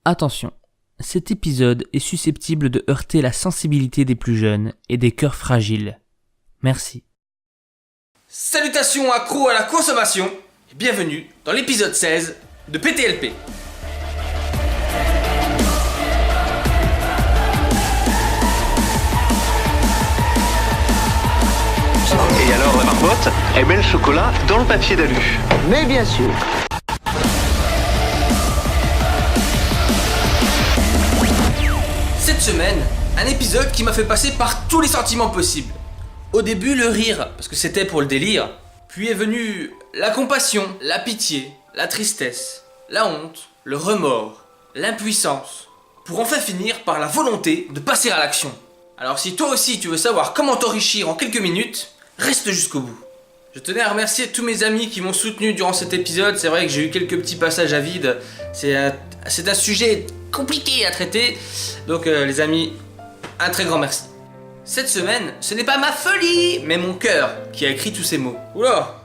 Attention, cet épisode est susceptible de heurter la sensibilité des plus jeunes et des cœurs fragiles. Merci. Salutations accros à la consommation et bienvenue dans l'épisode 16 de PTLP. Et alors la marmotte, elle met le chocolat dans le papier d'alu. Mais bien sûr. Cette semaine, un épisode qui m'a fait passer par tous les sentiments possibles. Au début, le rire, parce que c'était pour le délire. Puis est venue la compassion, la pitié, la tristesse, la honte, le remords, l'impuissance. Pour enfin finir par la volonté de passer à l'action. Alors si toi aussi tu veux savoir comment t'enrichir en quelques minutes, reste jusqu'au bout. Je tenais à remercier tous mes amis qui m'ont soutenu durant cet épisode. C'est vrai que j'ai eu quelques petits passages à vide. C'est un sujet compliqué à traiter. Donc les amis, un très grand merci. Cette semaine, ce n'est pas ma folie, mais mon cœur qui a écrit tous ces mots. Oula,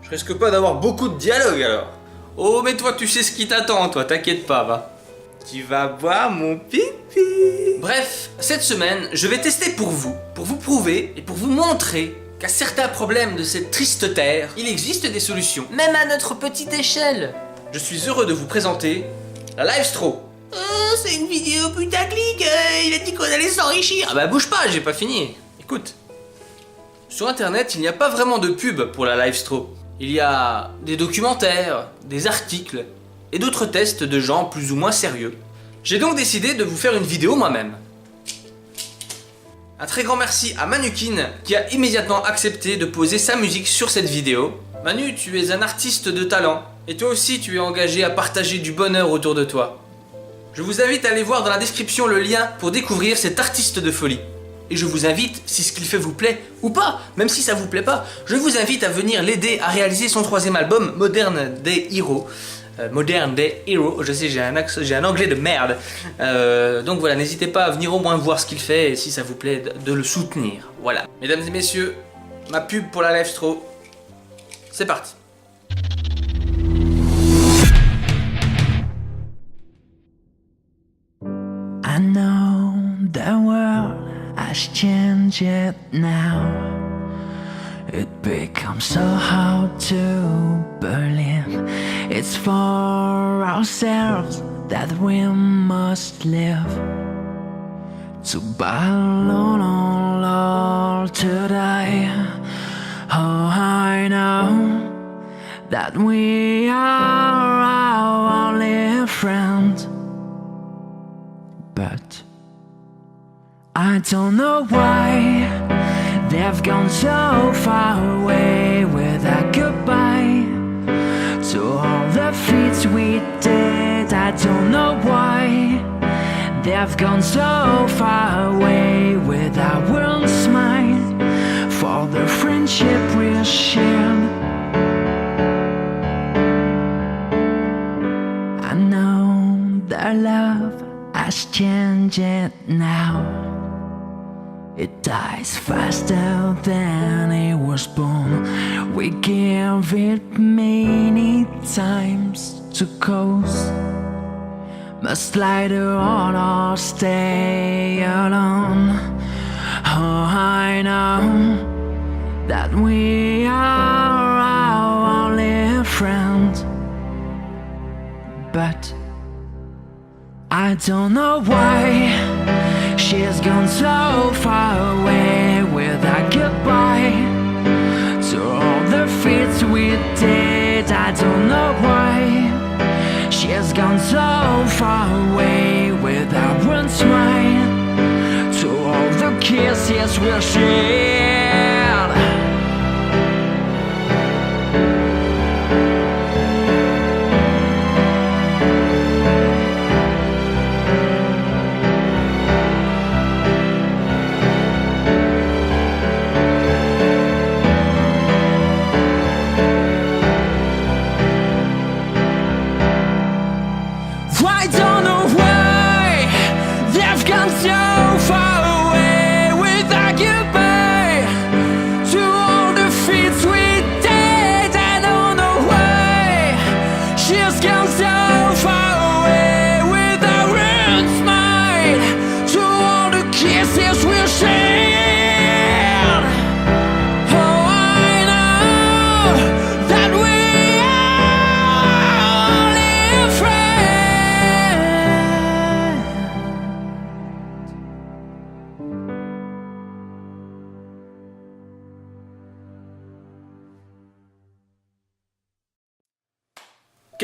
je risque pas d'avoir beaucoup de dialogue alors. Oh mais toi tu sais ce qui t'attend, toi, t'inquiète pas, va. Tu vas boire mon pipi. Bref, cette semaine, je vais tester pour vous prouver et pour vous montrer qu'à certains problèmes de cette triste terre, il existe des solutions, même à notre petite échelle. Je suis heureux de vous présenter la Livestro. C'est une vidéo putaclic, il a dit qu'on allait s'enrichir. Ah bah bouge pas, j'ai pas fini. Écoute. Sur internet, il n'y a pas vraiment de pub pour la Livestro. Il y a des documentaires, des articles et d'autres tests de gens plus ou moins sérieux. J'ai donc décidé de vous faire une vidéo moi-même. Un très grand merci à Manukin qui a immédiatement accepté de poser sa musique sur cette vidéo. Manu, tu es un artiste de talent et toi aussi tu es engagé à partager du bonheur autour de toi. Je vous invite à aller voir dans la description le lien pour découvrir cet artiste de folie. Et je vous invite, si ce qu'il fait vous plaît, ou pas, même si ça vous plaît pas, je vous invite à venir l'aider à réaliser son 3e album, Modern Day Hero. Modern Day Hero, je sais, j'ai un anglais de merde. Donc voilà, n'hésitez pas à venir au moins voir ce qu'il fait et si ça vous plaît, de le soutenir. Voilà. Mesdames et messieurs, ma pub pour la Livestro, c'est parti. I know the world has changed now. It becomes so hard to believe. It's for ourselves that we must live. To battle all to die. Oh, I know that we are our only friends. But I don't know why they've gone so far away without goodbye. To all the feats we did, I don't know why they've gone so far away without one smile for the friendship we shared. I know their love has changed now. It dies faster than it was born. We give it many times to coast. Must lie to all or stay alone. Oh, I know that we are our only friends. But I don't know why she's gone so far away without goodbye. To all the feats we did, I don't know why she's gone so far away without one smile. To all the kisses we shared. I don't know why they've gone so far away without goodbye. To all the feats we did, I don't know why she's gone so far away without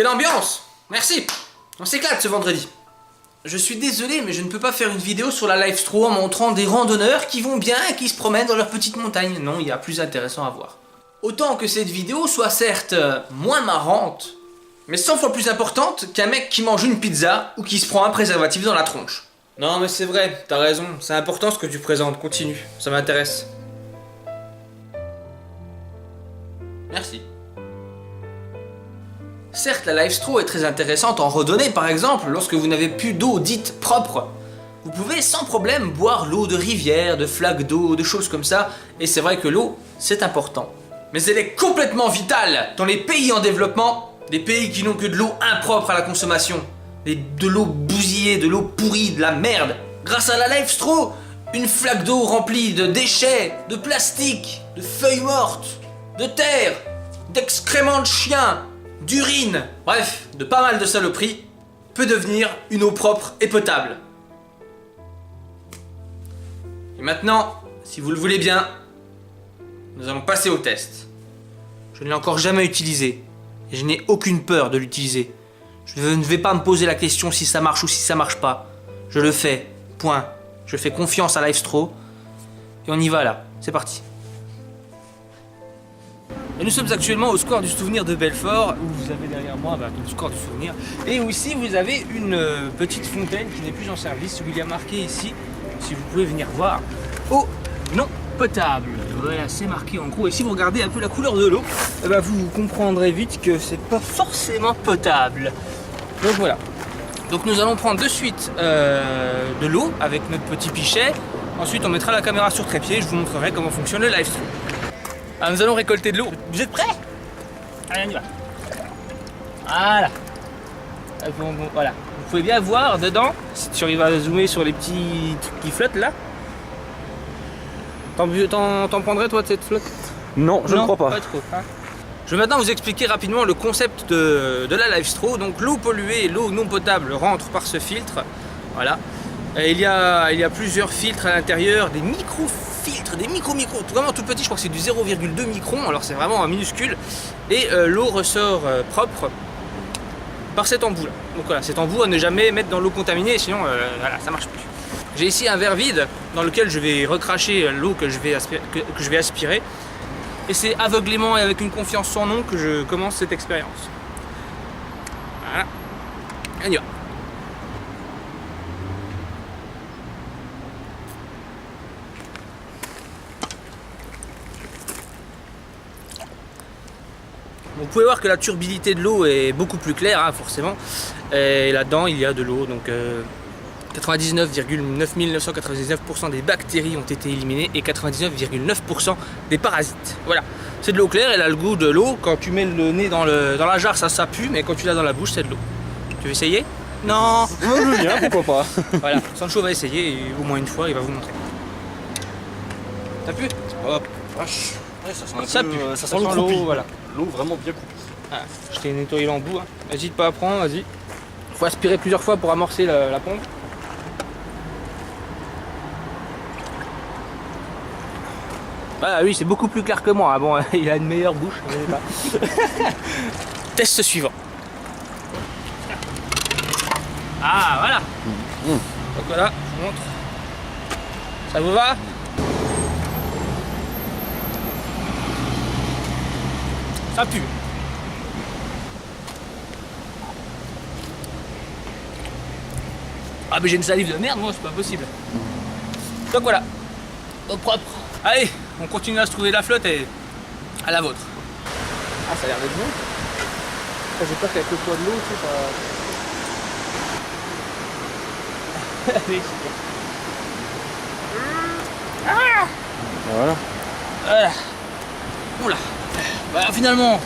Quelle ambiance! Merci! On s'éclate ce vendredi. Je suis désolé, mais je ne peux pas faire une vidéo sur la Livestro en montrant des randonneurs qui vont bien et qui se promènent dans leur petite montagne. Non, il y a plus intéressant à voir. Autant que cette vidéo soit certes moins marrante, mais 100 fois plus importante qu'un mec qui mange une pizza ou qui se prend un préservatif dans la tronche. Non mais c'est vrai, t'as raison, c'est important ce que tu présentes, continue, ça m'intéresse. Merci. Certes, la Livestro est très intéressante en randonnée par exemple, lorsque vous n'avez plus d'eau dite propre. Vous pouvez sans problème boire l'eau de rivière, de flaques d'eau, de choses comme ça, et c'est vrai que l'eau, c'est important. Mais elle est complètement vitale dans les pays en développement, des pays qui n'ont que de l'eau impropre à la consommation, de l'eau bousillée, de l'eau pourrie, de la merde. Grâce à la Livestro, une flaque d'eau remplie de déchets, de plastique, de feuilles mortes, de terre, d'excréments de chiens, d'urine, bref, de pas mal de saloperies, peut devenir une eau propre et potable. Et maintenant, si vous le voulez bien, nous allons passer au test. Je ne l'ai encore jamais utilisé, et je n'ai aucune peur de l'utiliser. Je ne vais pas me poser la question si ça marche ou si ça marche pas. Je le fais, point. Je fais confiance à Livestro, et on y va là, c'est parti. Et nous sommes actuellement au square du souvenir de Belfort, où vous avez derrière moi le square du souvenir, et où ici vous avez une petite fontaine qui n'est plus en service, où il y a marqué ici, si vous pouvez venir voir, eau non potable. Voilà, c'est marqué en gros, et si vous regardez un peu la couleur de l'eau, vous comprendrez vite que c'est pas forcément potable. Donc voilà. Donc nous allons prendre de suite de l'eau avec notre petit pichet, ensuite on mettra la caméra sur trépied et je vous montrerai comment fonctionne le Livestro. Alors nous allons récolter de l'eau. Vous êtes prêts? Allez, on y va. Voilà. Voilà. Vous pouvez bien voir dedans, si tu arrives à zoomer sur les petits trucs qui flottent là. T'en prendrais toi de cette flotte? Non, je ne crois pas. Pas trop. Hein. Je vais maintenant vous expliquer rapidement le concept de la Livestro. Donc l'eau polluée et l'eau non potable rentrent par ce filtre. Voilà. Et il y a plusieurs filtres à l'intérieur, des micro-filtres, des micro-micros, vraiment tout petit, je crois que c'est du 0,2 micron, alors c'est vraiment minuscule. Et l'eau ressort propre par cet embout là. Donc voilà, cet embout à ne jamais mettre dans l'eau contaminée, sinon voilà, ça marche plus. J'ai ici un verre vide dans lequel je vais recracher l'eau que je vais aspirer. Et c'est aveuglément et avec une confiance sans nom que je commence cette expérience. Voilà. On y va. Vous pouvez voir que la turbidité de l'eau est beaucoup plus claire, hein, forcément. Et là-dedans, il y a de l'eau. Donc 99,9999% des bactéries ont été éliminées et 99,9% des parasites. Voilà. C'est de l'eau claire, elle a le goût de l'eau. Quand tu mets le nez dans la jarre, ça pue, mais quand tu l'as dans la bouche, c'est de l'eau. Tu veux essayer? Non. Je veux bien, pourquoi pas. Voilà, Sancho va essayer et au moins une fois, il va vous montrer. Ça pue? Hop, vache. Ouais, ça sent Ça peu, pue. ça sent l'eau, l'eau, voilà. L'eau vraiment bien coupée. Ah, je t'ai nettoyé l'embout. Hein. N'hésite pas à prendre, vas-y. Faut aspirer plusieurs fois pour amorcer la pompe. Ah oui, c'est beaucoup plus clair que moi. Ah bon, il a une meilleure bouche. Je sais pas. Test suivant. Ah voilà. Donc voilà, je vous montre. Ça vous va? Ça pue. Ah mais j'ai une salive de merde, moi c'est pas possible. Donc voilà, eau propre. Allez, on continue à se trouver la flotte et à la vôtre. Ah ça a l'air d'être bon. J'ai peur qu'avec le poids de l'eau, tu sais, ça... Allez, super. Ah Voilà. Voilà. Oula. Bah finalement,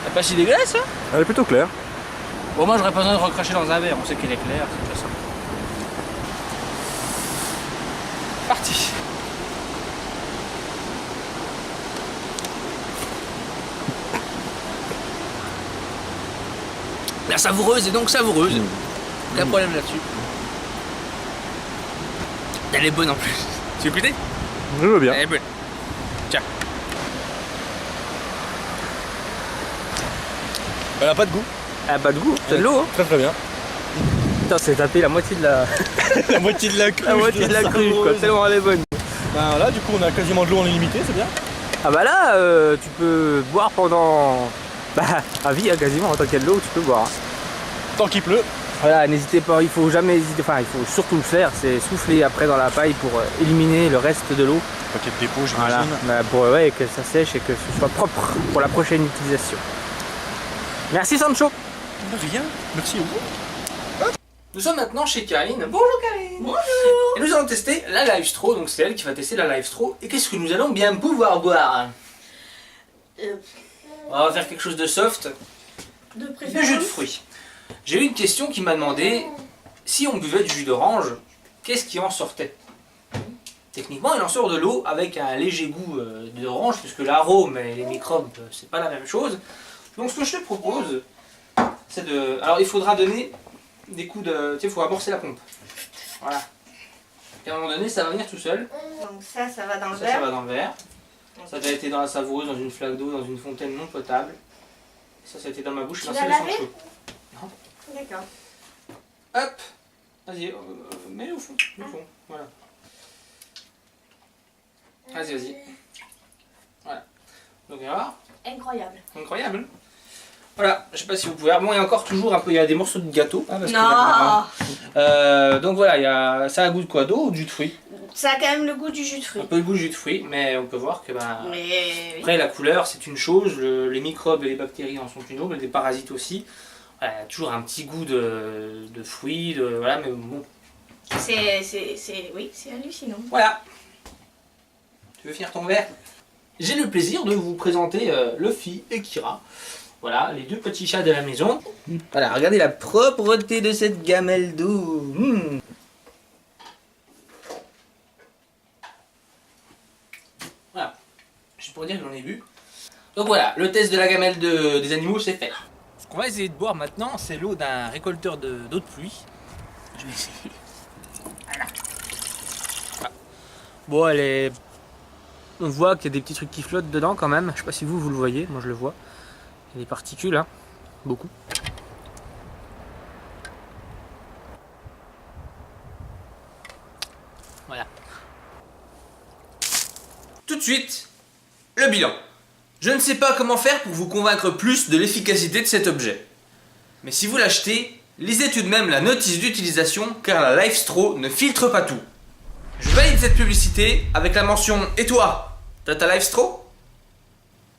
elle est pas si dégueulasse hein. Elle est plutôt claire. Bon moi j'aurais pas besoin de recracher dans un verre, on sait qu'elle est claire, c'est déjà ça. Parti. La savoureuse est donc savoureuse. Aucun problème là-dessus. Elle est bonne en plus. Tu veux goûter? Je veux bien. Elle est bonne. Tiens. Elle a pas de goût. Elle a pas de goût, c'est de l'eau. Hein. Très très bien. Putain, c'est tapé la moitié de la, La moitié de la cruche. la moitié de la cruche, quoi. Tellement elle est bonne. Ben voilà, du coup on a quasiment de l'eau en illimité, c'est bien. Ah bah là, tu peux boire pendant... Bah, à vie, hein, quasiment, en tant qu'il y a de l'eau, tu peux boire. Tant qu'il pleut. Voilà, n'hésitez pas, il faut jamais hésiter, enfin il faut surtout le faire, c'est souffler après dans la paille pour éliminer le reste de l'eau. Paquet de dépôt, Voilà, j'imagine. bah, pour ouais, que ça sèche et que ce soit propre pour la prochaine utilisation. Merci Sancho. De rien, merci à vous. Nous sommes maintenant chez Karine. Bonjour Karine. Bonjour. Et nous allons tester la Live Straw, donc c'est elle qui va tester la Live Straw. Et qu'est-ce que nous allons bien pouvoir boire? On va faire quelque chose de soft, De du préférence. jus de fruits. J'ai eu une question qui m'a demandé si on buvait du jus d'orange, qu'est-ce qui en sortait? Techniquement, il en sort de l'eau avec un léger goût d'orange, puisque l'arôme et les microbes, c'est pas la même chose. Donc ce que je te propose, c'est de... Alors il faudra donner des coups de... Tu sais, il faut amorcer la pompe. Voilà. Et à un moment donné, ça va venir tout seul. Donc ça va dans le Ça verre. va dans le verre. Ça a déjà été dans la savoureuse, dans une flaque d'eau, dans une fontaine non potable. Ça a été dans ma bouche, Tu dans l'as celle sans lavé? chaud. D'accord. Hop, vas-y, mets-le au fond, voilà. Vas-y. Voilà. Donc alors, Incroyable. incroyable. Voilà, je sais pas si vous pouvez. Bon, il y a encore toujours un peu, il y a des morceaux de gâteau. Hein, parce que Non. donc voilà, ça a un goût de quoi? D'eau ou de jus de fruits? Ça a quand même le goût du jus de Un fruits. peu le goût de jus de fruits, mais on peut voir que Mais oui. après la couleur c'est une chose, les microbes et les bactéries en sont une autre, les parasites aussi. Voilà, il y a toujours un petit goût de fruits, voilà, mais bon. Oui, c'est hallucinant. Voilà. Tu veux finir ton verre? J'ai le plaisir de vous présenter Luffy et Kira. Voilà, les deux petits chats de la maison. Voilà, regardez la propreté de cette gamelle d'eau. Voilà, je pourrais dire que j'en ai bu. Donc voilà, le test de la gamelle des animaux, c'est fait. Ce qu'on va essayer de boire maintenant, c'est l'eau d'un récolteur d'eau de pluie. Je vais essayer. Voilà. Ah. Bon, elle est... On voit qu'il y a des petits trucs qui flottent dedans quand même. Je sais pas si vous le voyez, moi je le vois. Il y a des particules, hein. Beaucoup. Voilà. Tout de suite, le bilan. Je ne sais pas comment faire pour vous convaincre plus de l'efficacité de cet objet. Mais si vous l'achetez, lisez tout de même la notice d'utilisation car la Live Straw ne filtre pas tout. Je valide cette publicité avec la mention « Et toi, t'as ta Live Straw ?»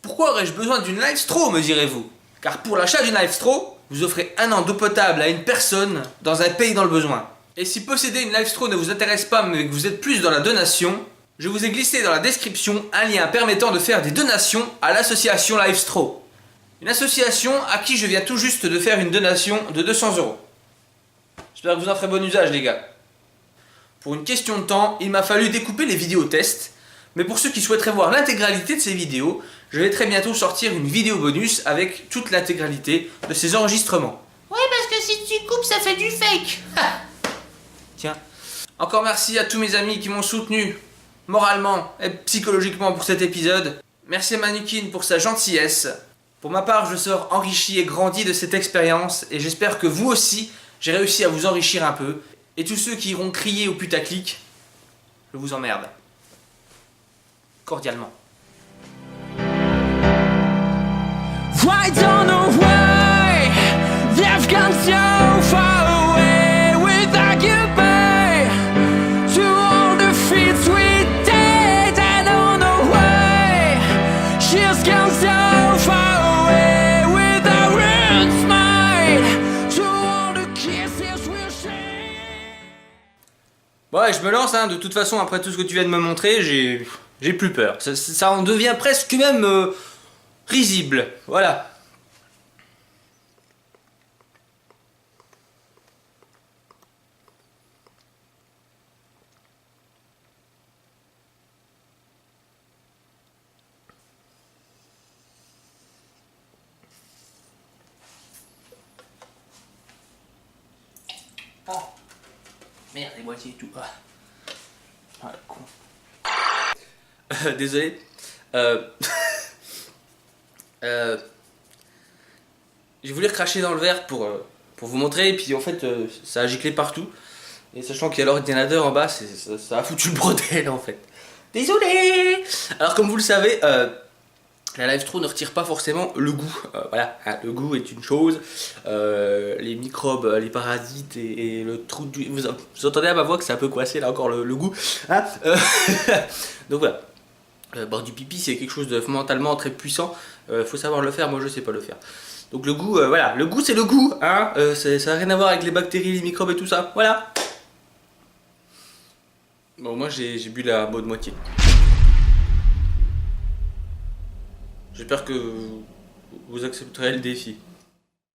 Pourquoi aurais-je besoin d'une Live Straw, me direz-vous? Car pour l'achat d'une Live Straw, vous offrez 1 an d'eau potable à une personne dans un pays dans le besoin. Et si posséder une Live Straw ne vous intéresse pas mais que vous êtes plus dans la donation, je vous ai glissé dans la description un lien permettant de faire des donations à l'association Live Straw. Une association à qui je viens tout juste de faire une donation de 200 €. J'espère que vous en ferez bon usage, les gars. Pour une question de temps, il m'a fallu découper les vidéos tests, mais pour ceux qui souhaiteraient voir l'intégralité de ces vidéos, je vais très bientôt sortir une vidéo bonus avec toute l'intégralité de ces enregistrements. Oui, parce que si tu coupes, ça fait du fake. Tiens, encore merci à tous mes amis qui m'ont soutenu, moralement et psychologiquement pour cet épisode. Merci à Manukin pour sa gentillesse. Pour ma part, je sors enrichi et grandi de cette expérience, et j'espère que vous aussi, j'ai réussi à vous enrichir un peu. Et tous ceux qui iront crier au putaclic, je vous emmerde. Cordialement. I don't know why they've gone so far away without you, babe. To all the feats we did, I don't know why she's gone so far away without her smile. To all the kisses we'll share. Bon, ouais, je me lance, hein. De toute façon, après tout ce que tu viens de me montrer, j'ai plus peur. Ça en devient presque même risible. Voilà. Oh. Merde, les boîtiers et tout. Ah, le con. Désolé. J'ai voulu recracher dans le verre pour vous montrer, et puis en fait ça a giclé partout. Et sachant qu'il y a l'ordinateur en bas, ça a foutu le bordel en fait. Désolé. Alors comme vous le savez, la Live-Tro ne retire pas forcément le goût. Voilà, hein, le goût est une chose. Les microbes, les parasites et le trou du... Vous entendez à ma voix que c'est un peu coincé là encore le goût. Hein. Donc voilà. Boire du pipi c'est quelque chose de mentalement très puissant. Faut savoir le faire, moi je sais pas le faire. Donc le goût, voilà, le goût c'est le goût, hein. Ça n'a rien à voir avec les bactéries, les microbes et tout ça, voilà. Bon, moi j'ai bu la bonne moitié. J'espère que vous accepterez le défi.